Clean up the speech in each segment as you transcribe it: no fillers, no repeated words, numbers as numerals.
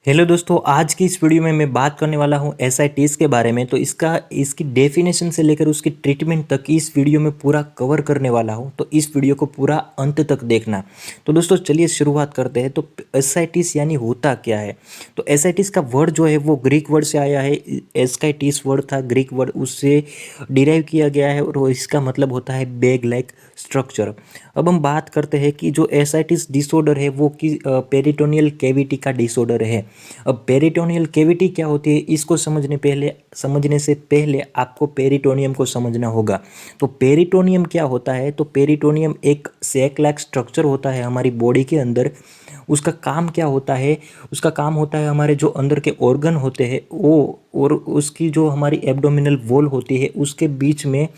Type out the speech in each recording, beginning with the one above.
Hello दोस्तों, आज की इस वीडियो में मैं बात करने वाला हूँ एसआईटीज़ के बारे में। तो इसकी डेफिनेशन से लेकर उसकी ट्रीटमेंट तक इस वीडियो में पूरा कवर करने वाला हूँ। तो इस वीडियो को पूरा अंत तक देखना। तो दोस्तों चलिए शुरुआत करते हैं। तो एसआईटीज़ यानी होता क्या है? तो एसआईटीज़ का वर्ड जो है वो ग्रीक वर्ड से आया है। एसकाइटिस वर्ड था ग्रीक वर्ड, उससे डिराइव किया गया है और इसका मतलब होता है बैग लाइक स्ट्रक्चर। अब हम बात करते हैं कि जो एसआईटिस डिसऑर्डर है वो कि पेरिटोनियल कैविटी का डिसऑर्डर है। अब पेरिटोनियल कैविटी क्या होती है, इसको समझने से पहले आपको पेरिटोनियम को समझना होगा। तो पेरिटोनियम क्या होता है? तो पेरिटोनियम एक सैक लाइक स्ट्रक्चर होता है हमारी बॉडी के अंदर। उसका काम क्या होता है? उसका काम होता है हमारे जो अंदर के ऑर्गन होते हैं वो, और उसकी जो हमारी एब्डोमिनल वॉल होती है उसके बीच में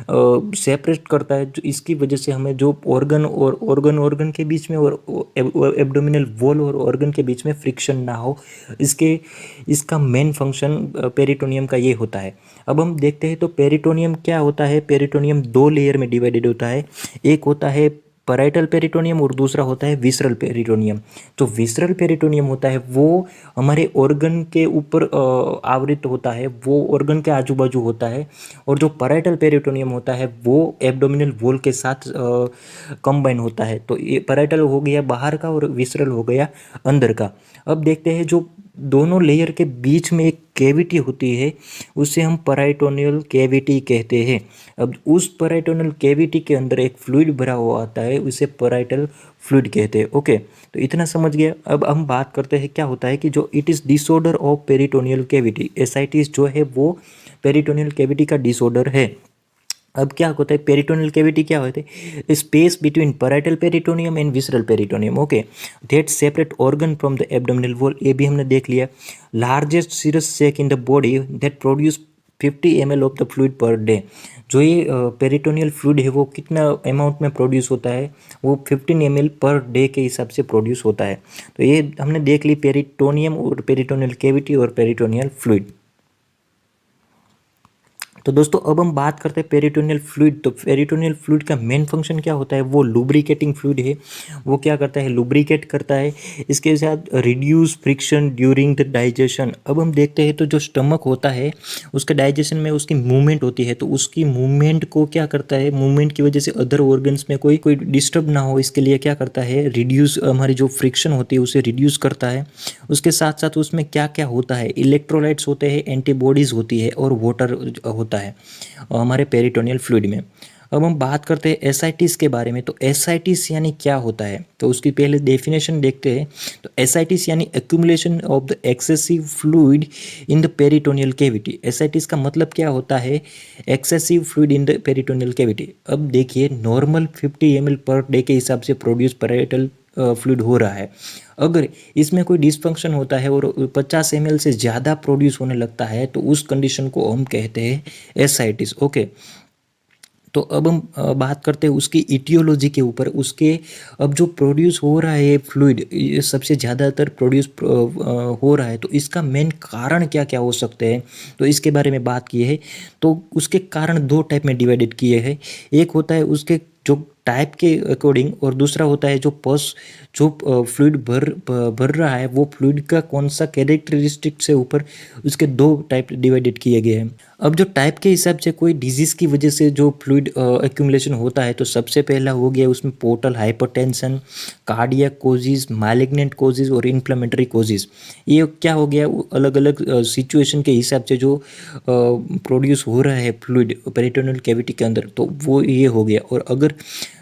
सेपरेट करता है। जो इसकी वजह से हमें जो ऑर्गन के बीच में और एब्डोमिनल वॉल और ऑर्गन के बीच में फ्रिक्शन ना हो, इसका मेन फंक्शन पेरिटोनियम का ये होता है। अब हम देखते हैं तो पेरिटोनियम क्या होता है। पेरिटोनियम दो लेयर में डिवाइडेड होता है। एक होता है पैराइटल पेरिटोनियम और दूसरा होता है विसरल पेरिटोनियम। जो विसरल पेरिटोनियम होता है वो हमारे ऑर्गन के ऊपर आवृत होता है, वो ऑर्गन के आजू बाजू होता है। और जो पैराइटल पेरिटोनियम होता है वो एब्डोमिनल वॉल के साथ कंबाइन होता है। तो ये पैराइटल हो गया बाहर का और विसरल हो गया अंदर का। अब देखते हैं जो दोनों लेयर के बीच में एक कैविटी होती है उसे हम पैराइटोनियल कैविटी कहते हैं। अब उस पैराइटोनियल कैविटी के अंदर एक फ्लूइड भरा हुआ आता है, उसे पैराइटल फ्लूइड कहते हैं। ओके, तो इतना समझ गया। अब हम बात करते हैं क्या होता है कि जो it is disorder of peritoneal cavity. Ascites जो है वो पेरिटोनियल कैविटी का डिसऑर्डर है। अब क्या होता है, पेरिटोनियल कैविटी क्या होते हैं? Space between parietal peritoneum and visceral peritoneum. Okay, that separate organ from the abdominal wall, ये भी हमने देख लिया। Largest serous sac in the body that produce 50 ml of the fluid per day. जो ये पेरिटोनियल फ्लूइड है वो कितना अमाउंट में प्रोड्यूस होता है? वो 15 ml पर डे के हिसाब से प्रोड्यूस होता है। तो ये हमने देख ली पेरिटोनियम और पेरिटोनियल कैविटी और पेरिटोनियल फ्लूइड। तो दोस्तों अब हम बात करते हैं पेरिटोनियल फ्लूइड। तो पेरिटोनियल फ्लूइड का मेन फंक्शन क्या होता है? वो लुब्रिकेटिंग फ्लूइड है। वो क्या करता है? लुब्रिकेट करता है। इसके साथ reduce friction during the digestion. अब हम देखते हैं तो जो स्टमक होता है उसके डाइजेशन में उसकी मूवमेंट होती है, तो उसकी मूवमेंट को क्या करता है? मूवमेंट की वजह से अदर ऑर्गन्स में कोई कोई डिस्टर्ब ना हो, इसके लिए क्या करता है? रिड्यूस, हमारी जो फ्रिक्शन होती है उसे रिड्यूस करता है। उसके साथ साथ उसमें क्या क्या होता है? इलेक्ट्रोलाइट्स होते हैं, एंटीबॉडीज़ होती है और वाटर होता है हमारे पेरिटोनियल फ्लूइड में। अब हम बात करते हैं एसआईटिस के बारे में। तो एसआईटिस यानी क्या होता है? तो उसकी पहले डेफिनेशन देखते हैं। तो एसआईटिस यानी accumulation of the excessive fluid in the peritoneal cavity. Ascites का मतलब क्या होता है? Excessive fluid in the peritoneal cavity. अब देखिए, नॉर्मल 50 ml पर डे के हिसाब से प्रोड्यूस पैराइटल फ्लूइड हो रहा है। अगर इसमें कोई डिसफंक्शन होता है और 50 ml से ज़्यादा प्रोड्यूस होने लगता है तो उस कंडीशन को हम कहते हैं एसाइटिस। ओके, तो अब हम बात करते हैं उसकी इटियोलॉजी के ऊपर। उसके अब जो प्रोड्यूस हो रहा है फ्लूइड, ये सबसे ज़्यादातर प्रोड्यूस हो रहा है, तो इसका मेन कारण क्या क्या हो सकते हैं? तो इसके बारे में बात की है। तो उसके कारण दो टाइप में डिवाइडेड किए हैं। एक होता है उसके जो टाइप के अकॉर्डिंग, और दूसरा होता है जो फ्लूइड भर रहा है वो फ्लूइड का कौन सा कैरेक्टरिस्टिक से ऊपर उसके दो टाइप डिवाइडेड किए गए हैं। अब जो टाइप के हिसाब से कोई डिजीज़ की वजह से जो फ्लूइड एक्यूमुलेशन होता है, तो सबसे पहला हो गया उसमें portal hypertension, cardiac causes, malignant causes और इन्फ्लेमेटरी कोजिस। ये क्या हो गया? अलग अलग सिचुएशन के हिसाब से जो प्रोड्यूस हो रहा है फ्लूइड पेरिटोनियल कैविटी के अंदर, तो वो ये हो गया। और अगर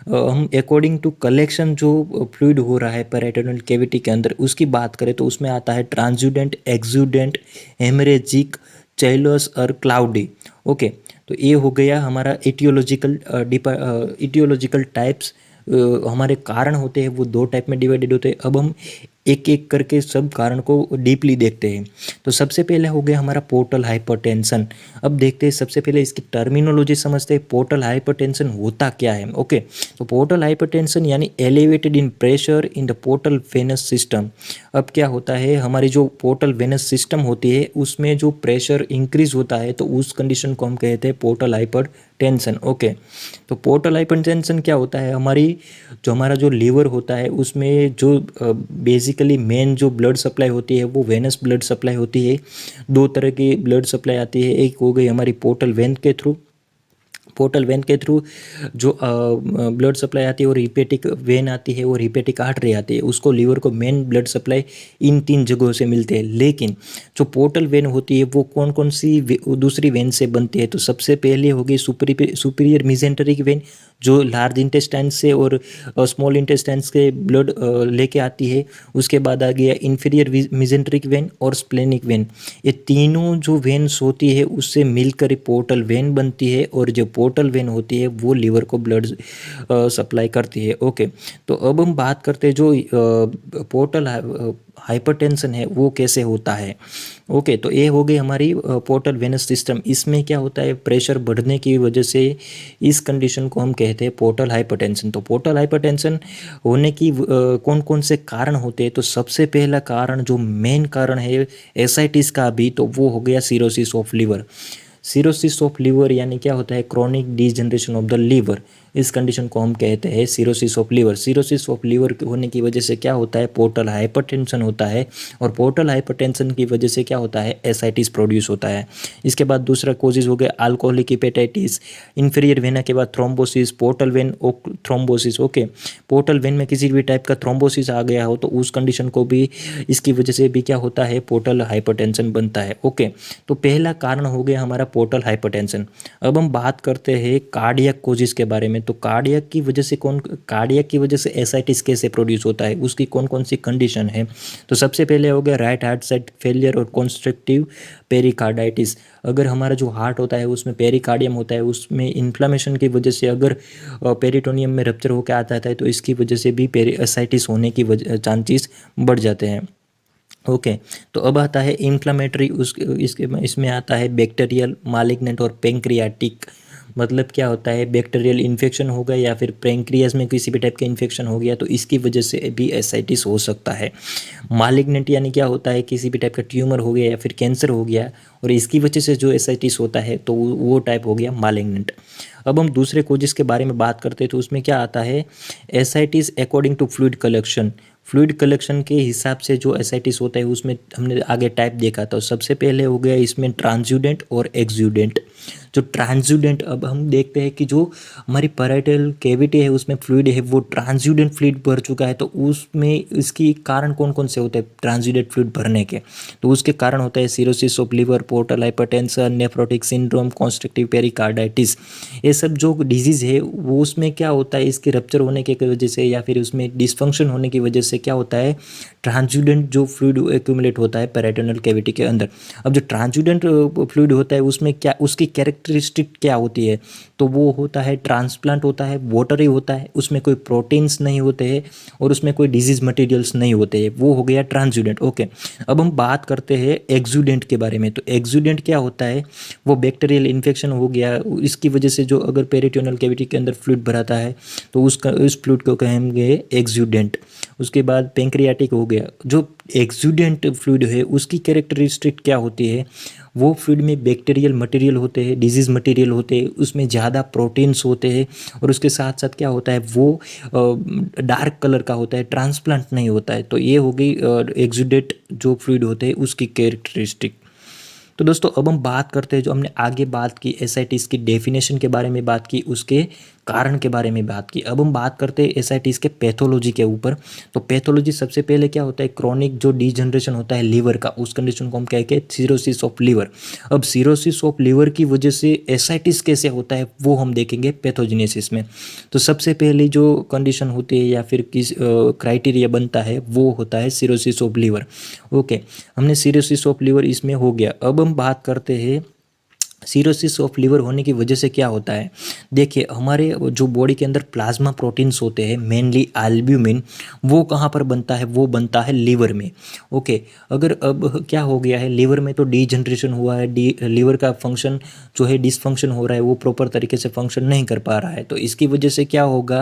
हम अकॉर्डिंग टू कलेक्शन जो फ्लूइड हो रहा है पेरिटोनियल कैविटी के अंदर उसकी बात करें तो उसमें आता है ट्रांसुडेंट, एक्सुडेंट, हेमरेजिक, चैलोस और क्लाउडी। ओके, तो ये हो गया हमारा इटियोलॉजिकल टाइप्स। हमारे कारण होते हैं वो दो टाइप में डिवाइडेड होते हैं। अब हम एक एक करके सब कारण को डीपली देखते हैं। तो सबसे पहले हो गया हमारा पोर्टल हाइपरटेंशन। अब देखते हैं, सबसे पहले इसकी टर्मिनोलॉजी समझते हैं। पोर्टल हाइपरटेंशन होता क्या है? ओके, तो पोर्टल हाइपरटेंशन यानी elevated in pressure in the portal venous system. अब क्या होता है, हमारी जो पोर्टल वेनस सिस्टम होती है उसमें जो प्रेशर इंक्रीज होता है तो उस कंडीशन को हम कहते हैं पोर्टल हाइपरटेंशन। ओके, तो पोर्टल हाइपरटेंशन क्या होता है? हमारा जो लीवर होता है उसमें जो बेसिक बेसिकली मेन जो ब्लड सप्लाई होती है वो वेनस ब्लड सप्लाई होती है। दो तरह की ब्लड सप्लाई आती है, एक हो गई हमारी पोर्टल वेन के थ्रू, पोर्टल वेन के थ्रू जो ब्लड सप्लाई आती है, और हिपेटिक वेन आती है और हिपेटिक आर्टरी आती है। उसको लीवर को मेन ब्लड सप्लाई इन तीन जगहों से मिलते हैं। लेकिन जो पोर्टल वेन होती है वो कौन कौन सी दूसरी वेन से बनती है, तो सबसे पहले होगी सुपीरियर मिजेंटरिक वेन, जो लार्ज इंटेस्टाइन से और स्मॉल इंटेस्टाइन के ब्लड लेके आती है। उसके बाद आ गया इन्फीरियर मिजेंटरिक वेन और स्प्लेनिक वेन। ये तीनों जो वेन्स होती है उससे मिलकर पोर्टल वेन बनती है, और जो पोर्टल वेन होती है वो लीवर को ब्लड सप्लाई करती है। ओके, तो अब हम बात करते हैं जो पोर्टल हाइपरटेंशन है वो कैसे होता है। ओके, तो ये हो गई हमारी पोर्टल वेनस सिस्टम। इसमें क्या होता है, प्रेशर बढ़ने की वजह से इस कंडीशन को हम कहते हैं पोर्टल हाइपरटेंशन। तो पोर्टल हाइपरटेंशन होने की कौन कौन से कारण होते हैं, तो सबसे पहला कारण जो मेन कारण है एसाइटिस का भी, तो वो हो गया cirrhosis of liver. Cirrhosis of liver यानी क्या होता है, chronic degeneration of the liver. इस कंडीशन को हम कहते हैं cirrhosis of liver. Cirrhosis of liver होने की वजह से क्या होता है, पोर्टल हाइपरटेंशन होता है, और पोर्टल हाइपरटेंशन की वजह से क्या होता है, एसाइटिस प्रोड्यूस होता है। इसके बाद दूसरा कोजेज हो गया अल्कोहलिक हेपेटाइटिस, इंफीरियर वेना के बाद thrombosis, portal vein thrombosis. Okay, portal vein में किसी भी टाइप का थ्रोम्बोसिस आ गया हो तो उस कंडीशन को भी, इसकी वजह से भी क्या होता है, पोर्टल हाइपरटेंशन बनता है। ओके, तो पहला कारण हो गया हमारा पोर्टल हाइपरटेंशन। अब हम बात करते हैं कार्डियक कोजेज के बारे में। तो कार्डियक की वजह से कार्डियक की वजह से एसाइटिस कैसे प्रोड्यूस होता है, उसकी कौन कौन सी कंडीशन है। तो सबसे पहले हो गया राइट हार्ट साइड फेलियर और कॉन्स्ट्रक्टिव पेरिकार्डाइटिस। अगर हमारा जो हार्ट होता है उसमें पेरिकार्डियम होता है, उसमें इन्फ्लामेशन की वजह से अगर पेरिटोनियम में रप्चर होकर आता है तो इसकी वजह से भी एसाइटिस होने की चांसेस बढ़ जाते हैं। ओके, तो अब आता है इन्फ्लामेटरी, इसमें आता है बैक्टीरियल, मालिग्नेंट और पेंक्रियाटिक। मतलब क्या होता है, बैक्टीरियल इन्फेक्शन हो गया या फिर पेंक्रियाज में किसी भी टाइप का इन्फेक्शन हो गया तो इसकी वजह से भी एसाइटिस हो सकता है। मालिग्नेंट यानी क्या होता है, किसी भी टाइप का ट्यूमर हो गया या फिर कैंसर हो गया और इसकी वजह से जो एसाइटिस होता है तो वो टाइप हो गया मालिग्नेंट। अब हम दूसरे कोजेस के बारे में बात करते हैं तो उसमें क्या आता है, ascites according to fluid collection. Fluid collection के हिसाब से जो एसाइटिस होता है उसमें हमने आगे टाइप देखा था। सबसे पहले हो गया इसमें ट्रांसुडेंट और एक्सुडेंट। जो ट्रांसुडेंट, अब हम देखते हैं कि जो हमारी पैराइटल कैविटी है उसमें फ्लूइड है वो ट्रांसुडेंट फ्लूइड भर चुका है, तो उसमें इसकी कारण कौन कौन से होते हैं ट्रांसुडेंट फ्लूइड भरने के, तो उसके कारण होता है cirrhosis of liver, portal hypertension, nephrotic syndrome, constructive pericarditis. ये सब जो डिजीज़ है वो उसमें क्या होता है, इसके रप्चर होने की वजह से या फिर उसमें डिसफंक्शन होने की वजह से क्या होता है, ट्रांसुडेंट जो फ्लूइड एक्यूमुलेट होता है पेराइटोनल कैविटी के अंदर। अब जो ट्रांसुडेंट फ्लूइड होता है उसमें क्या उसकी कैरेक्टरिस्टिक क्या होती है, तो वो होता है ट्रांसप्लांट होता है, वाटरी होता है, उसमें कोई प्रोटीन्स नहीं होते हैं और उसमें कोई डिजीज मटेरियल्स नहीं होते हैं, वो हो गया ट्रांसुडेंट। ओके, अब हम बात करते हैं एक्सुडेंट के बारे में। तो एक्सुडेंट क्या होता है, वो बैक्टीरियल इन्फेक्शन हो गया, इसकी वजह से जो अगर पेरिटोनल कैविटी के अंदर फ्लूइड भराता है तो उस फ्लूइड को कहेंगे एक्सुडेंट। उसके बाद पेंक्रियाटिक हो गया। जो एक्सुडेंट फ्लूइड है उसकी कैरेक्टरिस्टिक क्या होती है, वो फ्लूइड में बैक्टीरियल मटेरियल होते हैं, डिजीज़ मटेरियल होते हैं, उसमें ज़्यादा प्रोटीन्स होते हैं और उसके साथ साथ क्या होता है वो डार्क कलर का होता है, ट्रांसप्लांट नहीं होता है। तो ये हो गई एक्सुडेंट जो फ्लूइड होते हैं उसकी कैरेक्टरिस्टिक। तो दोस्तों अब हम बात करते हैं, जो हमने आगे बात की एसाइटिस की डेफिनेशन के बारे में बात की, उसके कारण के बारे में बात की। अब हम बात करते हैं एसाइटिस के पैथोलॉजी के ऊपर। तो पैथोलॉजी सबसे पहले क्या होता है, क्रोनिक जो डिजनरेशन होता है लीवर का, उस कंडीशन को हम क्या कहते हैं, सिरोसिस ऑफ लीवर। अब सिरोसिस ऑफ लीवर की वजह से एसाइटिस कैसे होता है वो हम देखेंगे पैथोजेनेसिस में। तो सबसे पहले जो कंडीशन होती है या फिर किस क्राइटेरिया बनता है वो होता है सिरोसिस ऑफ लीवर। ओके, हमने सिरोसिस ऑफ लीवर इसमें हो गया। अब हम बात करते हैं सिरोसिस ऑफ लीवर होने की वजह से क्या होता है। देखिए, हमारे जो बॉडी के अंदर प्लाज्मा प्रोटीन्स होते हैं, मेनली एल्ब्यूमिन, वो कहाँ पर बनता है, वो बनता है लीवर में। ओके, अगर अब क्या हो गया है, लीवर में तो डीजनरेशन हुआ है, लीवर का फंक्शन जो है डिसफंक्शन हो रहा है, वो प्रॉपर तरीके से फंक्शन नहीं कर पा रहा है, तो इसकी वजह से क्या होगा,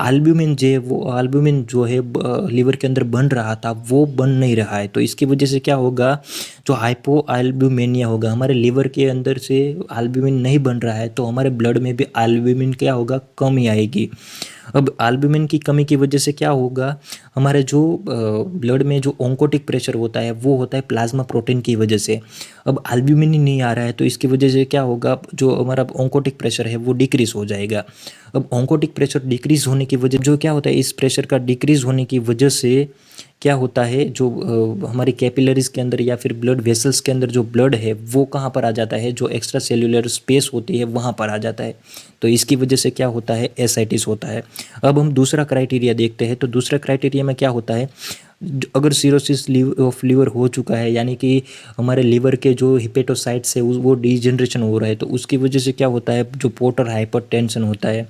एल्ब्यूमिन जो है वो एल्ब्यूमिन जो है लीवर के अंदर बन रहा था वो बन नहीं रहा है। तो इसकी वजह से क्या होगा, जो हाइपो एल्ब्यूमिनिया होगा, हमारे लीवर के अंदर से एल्ब्यूमिन नहीं बन रहा है तो हमारे ब्लड में भी एल्ब्यूमिन क्या होगा, कमी आएगी। अब एल्ब्यूमिन की कमी की वजह से क्या होगा, हमारे जो ब्लड में जो ऑन्कोटिक प्रेशर होता है वो होता है प्लाज्मा प्रोटीन की वजह से। अब एल्ब्यूमिन ही नहीं आ रहा है तो इसकी वजह से क्या होगा, जो हमारा ऑन्कोटिक प्रेशर है वो डिक्रीज हो जाएगा। अब ऑन्कोटिक प्रेशर डिक्रीज होने की वजह जो क्या होता है, इस प्रेशर का डिक्रीज होने की वजह से क्या होता है, जो हमारी कैपिलरीज के अंदर या फिर ब्लड वेसल्स के अंदर जो ब्लड है वो कहाँ पर आ जाता है, जो एक्स्ट्रा सेल्यूलर स्पेस होती है वहाँ पर आ जाता है। तो इसकी वजह से क्या होता है, एसाइटिस होता है। अब हम दूसरा क्राइटेरिया देखते हैं। तो दूसरा क्राइटेरिया में क्या होता है, अगर सिरोसिस ऑफ लीवर हो चुका है, यानी कि हमारे लीवर के जो हिपेटोसाइट्स है वो डिजनरेशन हो रहा है, तो उसकी वजह से क्या होता है, जो पोर्टल हाइपरटेंशन होता है।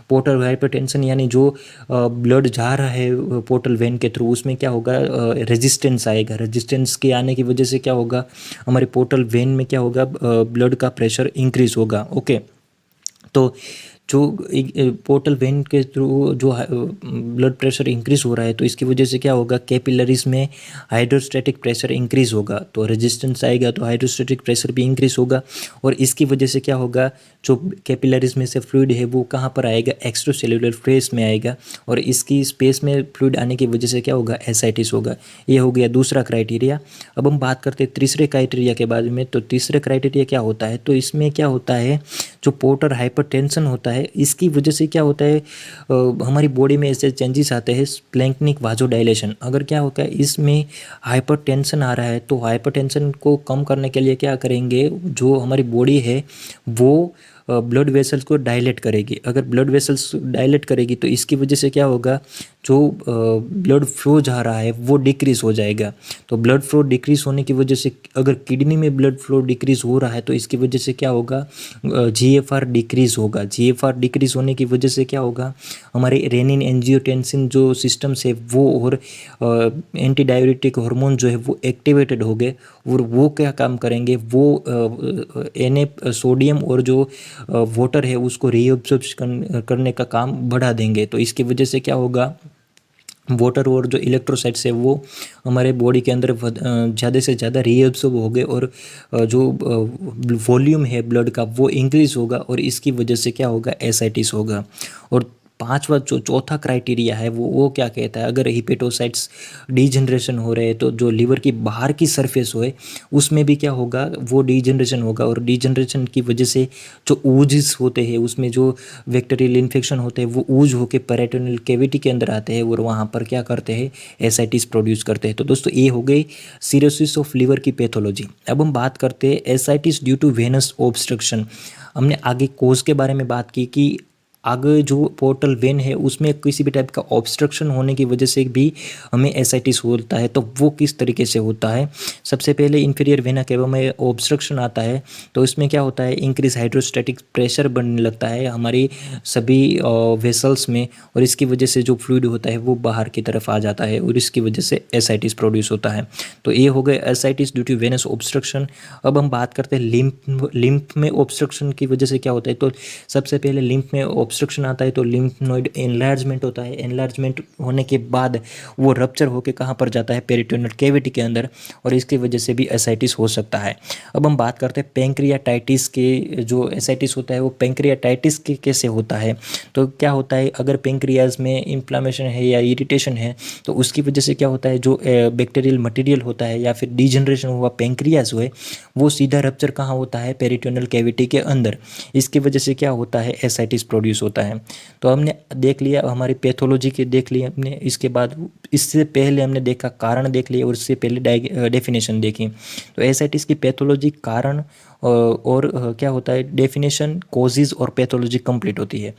पोर्टल हाइपरटेंशन यानी जो ब्लड जा रहा है पोर्टल वेन के थ्रू, उसमें क्या होगा, रेजिस्टेंस आएगा। रेजिस्टेंस के आने की वजह से क्या होगा, हमारे पोर्टल वेन में क्या होगा, ब्लड का प्रेशर इंक्रीज होगा। ओके, तो जो पोर्टल वेन के थ्रू जो ब्लड प्रेशर इंक्रीज हो रहा है, तो इसकी वजह से क्या होगा, कैपिलरीज में हाइड्रोस्टैटिक प्रेशर इंक्रीज होगा। तो रेजिस्टेंस आएगा तो हाइड्रोस्टैटिक प्रेशर भी इंक्रीज होगा, और इसकी वजह से क्या होगा, जो कैपिलरीज में से फ्लूइड है वो कहाँ पर आएगा, एक्स्ट्रा सेल्यूलर स्पेस में आएगा, और इसकी स्पेस में फ्लूइड आने की वजह से क्या होगा, एसाइटिस होगा। ये हो गया दूसरा क्राइटेरिया। अब हम बात करते हैं तीसरे क्राइटेरिया के बारे में। तो तीसरे क्राइटेरिया क्या होता है, तो इसमें क्या होता है, जो पोर्टल हाइपरटेंशन होता है इसकी वजह से क्या होता है, हमारी बॉडी में ऐसे चेंजेस आते हैं, स्प्लैंक्निक वाजोडाइलेशन। अगर क्या होता है, इसमें हाइपरटेंशन आ रहा है तो हाइपरटेंशन को कम करने के लिए क्या करेंगे, जो हमारी बॉडी है वो ब्लड वेसल्स को डायलेट करेगी। अगर ब्लड वेसल्स डायलेट करेगी तो इसकी वजह से क्या होगा, जो ब्लड फ्लो जा रहा है वो डिक्रीज़ हो जाएगा। तो ब्लड फ्लो डिक्रीज़ होने की वजह से, अगर किडनी में ब्लड फ्लो डिक्रीज़ हो रहा है तो इसकी वजह से क्या होगा, जीएफआर डिक्रीज़ होगा। जीएफआर डिक्रीज़ होने की वजह से क्या होगा, हमारे रेनिन एंजियोटेंसिन जो सिस्टम्स है वो और एंटी डायबिटिक हार्मोन जो है वो एक्टिवेटेड हो गए, और वो क्या काम करेंगे, वो सोडियम और जो वाटर है उसको रीअब्सॉर्ब करने का काम बढ़ा देंगे। तो इसकी वजह से क्या होगा, वाटर और जो इलेक्ट्रोसाइट्स है वो हमारे बॉडी के अंदर ज़्यादा से ज़्यादा रीअब्सॉर्ब हो गए, और जो वॉल्यूम है ब्लड का वो इंक्रीज़ होगा, और इसकी वजह से क्या होगा, एसाइटिस होगा। और पांचवा जो चौथा क्राइटेरिया है वो क्या कहता है, अगर हिपेटोसाइट्स डीजनरेशन हो रहे हैं तो जो लीवर की बाहर की सरफेस होए उसमें भी क्या होगा, वो डीजनरेशन होगा, और डीजनरेशन की वजह से जो ऊजेस होते हैं उसमें जो बैक्टीरियल इन्फेक्शन होते हैं वो ऊज होकर पेरिटोनियल कैविटी के अंदर आते हैं, और वहाँ पर क्या करते हैं, एसाइटिस प्रोड्यूस करते हैं। तो दोस्तों ये हो गई सिरोसिस ऑफ लीवर की पैथोलॉजी। अब हम बात करते हैं ascites due to venous obstruction. हमने आगे कोज के बारे में बात की कि आगे जो पोर्टल वेन है उसमें किसी भी टाइप का ऑब्स्ट्रक्शन होने की वजह से भी हमें एसाइटिस होता है। तो वो किस तरीके से होता है, सबसे पहले इंफीरियर वेना केवा में ऑब्स्ट्रक्शन आता है तो इसमें क्या होता है, इंक्रीज हाइड्रोस्टैटिक प्रेशर बनने लगता है हमारी सभी वेसल्स में, और इसकी वजह से जो फ्लूइड होता है वो बाहर की तरफ आ जाता है, और इसकी वजह से एसाइटिस प्रोड्यूस होता है। तो ये हो गए ascites due to venous obstruction. अब हम बात करते हैं लिम्फ में ऑब्स्ट्रक्शन की वजह से क्या होता है। तो सबसे पहले लिम्फ में ऑब्स्ट्रक्शन आता है तो लिम्फ नोड एनलार्जमेंट होता है। एनलार्जमेंट होने के बाद वो रप्चर होकर कहाँ पर जाता है, पेरिटोनियल कैविटी के अंदर, और इसकी वजह से भी एसाइटिस हो सकता है। अब हम बात करते हैं पैंक्रियाटाइटिस के, जो एसाइटिस होता है वो पैंक्रियाटाइटिस के कैसे होता है। तो क्या होता है, अगर पैंक्रियाज में इन्फ्लामेशन है या इरिटेशन है तो उसकी वजह से क्या होता है, जो बैक्टीरियल मटेरियल होता है या फिर डिजनरेशन हुआ पैंक्रियाज हुए वो सीधा रप्चर कहाँ होता है, पेरिटोनियल कैविटी के अंदर। इसकी वजह से क्या होता है, एसाइटिस प्रोड्यूस होता है। तो हमने देख लिया हमारी पैथोलॉजी के, देख लिया हमने, इसके बाद इससे पहले हमने देखा कारण देख लिया, और इससे पहले डेफिनेशन देखी। तो एसाइटिस की पैथोलॉजी, कारण और क्या होता है, डेफिनेशन, कॉजेज और पैथोलॉजी कंप्लीट होती है।